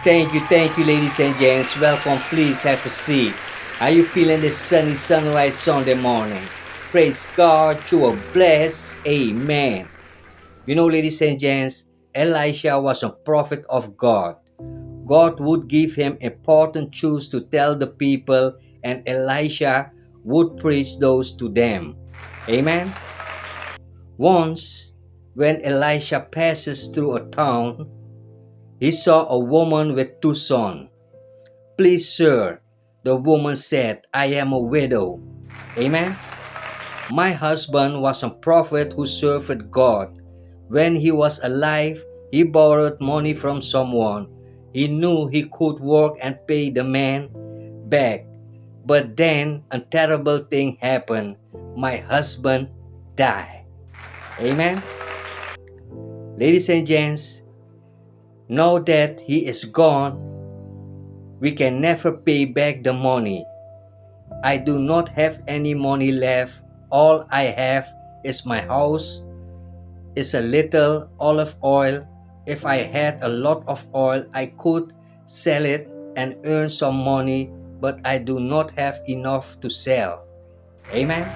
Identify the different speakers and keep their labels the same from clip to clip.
Speaker 1: Thank you, ladies and gents. Welcome, please have a seat. Are you feeling the sunny sunrise Sunday morning? Praise God, you are blessed. Amen. You know, ladies and gents, Elisha was a prophet of God. God would give him important truths to tell the people, and Elisha would preach those to them. Amen. Once, when Elisha passes through a town, he saw a woman with two sons. Please, sir, the woman said, I am a widow. Amen. My husband was a prophet who served God. When he was alive, he borrowed money from someone. He knew he could work and pay the man back. But then a terrible thing happened. My husband died. Amen. Ladies and gents, now that he is gone, we can never pay back the money. I do not have any money left. All I have is my house, is a little olive oil. If I had a lot of oil, I could sell it and earn some money, but I do not have enough to sell. Amen.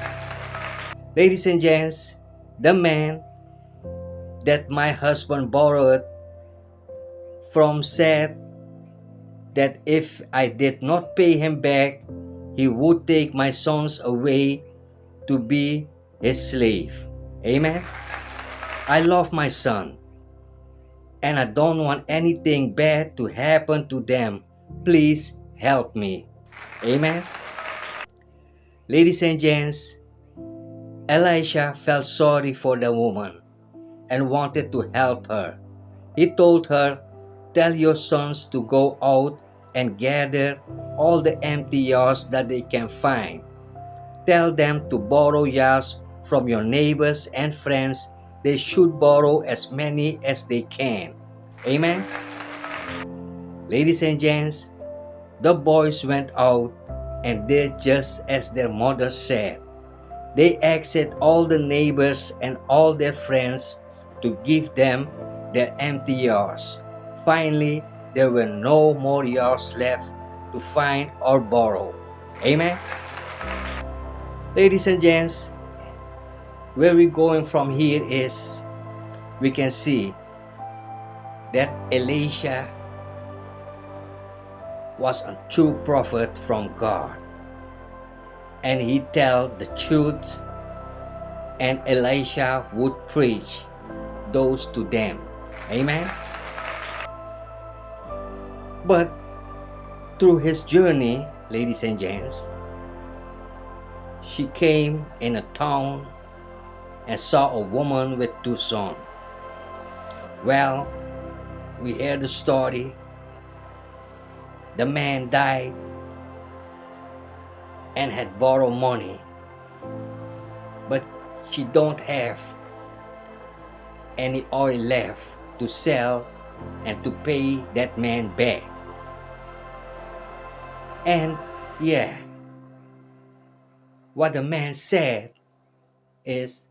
Speaker 1: Ladies and gents, the man that my husband borrowed from said that if I did not pay him back, he would take my sons away to be his slave. Amen. I love my son and I don't want anything bad to happen to them. Please help me. Amen. Ladies and gents, Elisha felt sorry for the woman and wanted to help her. He told her, tell your sons to go out and gather all the empty yards that they can find. Tell them to borrow yards from your neighbors and friends. They should borrow as many as they can. Amen. Ladies and gents, the boys went out and did just as their mother said. They asked all the neighbors and all their friends to give them their empty yards. Finally, there were no more yards left to find or borrow. Amen. Ladies and gents, where we're going from here is we can see that Elisha was a true prophet from God, and he tell the truth, and Elisha would preach those to them. Amen. But through his journey, ladies and gents, she came in a town and saw a woman with two sons. Well, we hear the story. The man died and had borrowed money, but she don't have any oil left to sell and to pay that man back. And yeah, what the man said is,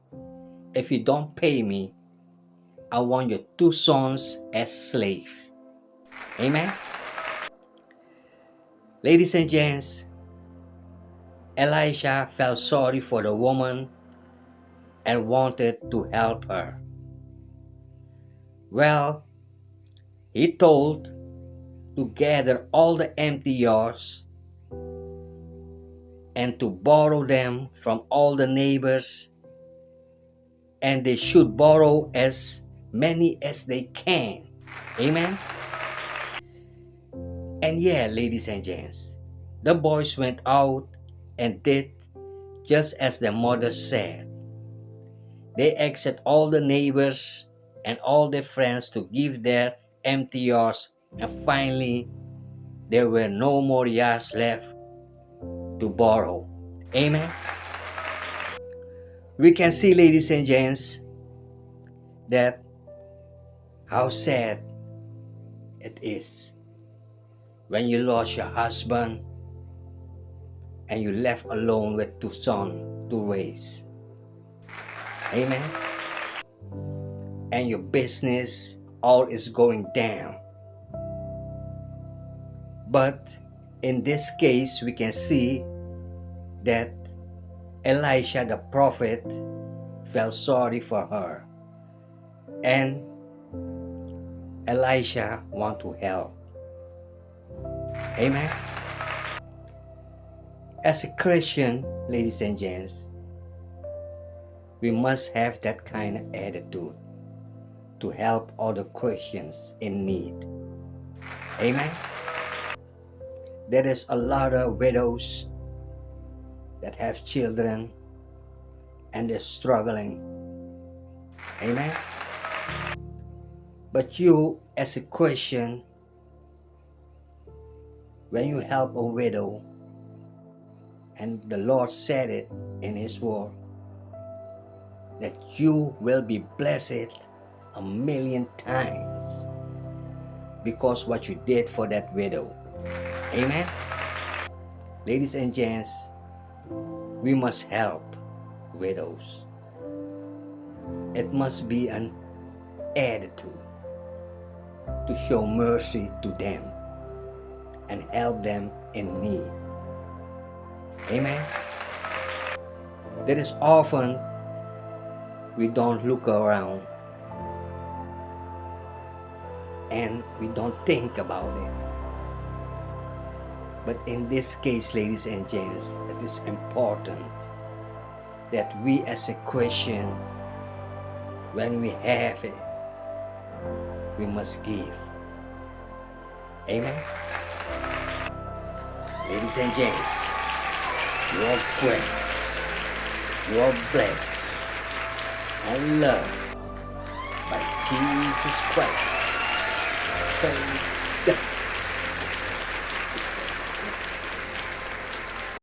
Speaker 1: if you don't pay me, I want your two sons as slaves. Amen. Ladies and gents, Elisha felt sorry for the woman and wanted to help her. Well, he told to gather all the empty yards and to borrow them from all the neighbors, and they should borrow as many as they can. Amen. And yeah, ladies and gents, the boys went out and did just as their mother said. They asked all the neighbors and all their friends to give their empty yards, and finally there were no more yards left to borrow. Amen. We can see, ladies and gents, that how sad it is when you lost your husband and you left alone with two sons to raise. Amen. And your business all is going down. But in this case, we can see that Elisha the prophet felt sorry for her, and Elisha want to help. Amen. As a Christian, ladies and gents, we must have that kind of attitude to help other Christians in need. Amen. There is a lot of widows that have children and they're struggling. Amen. But you, as a Christian, when you help a widow, and the Lord said it in His Word, that you will be blessed 1,000,000 times because what you did for that widow. Amen. Ladies and gents, we must help widows. It must be an attitude to show mercy to them and help them in need. Amen. There is often we don't look around and we don't think about it. But in this case, ladies and gents, it is important that we as a Christians, when we have it, we must give. Amen. Ladies and gents, you are great. You are blessed and loved by Jesus Christ. Praise God.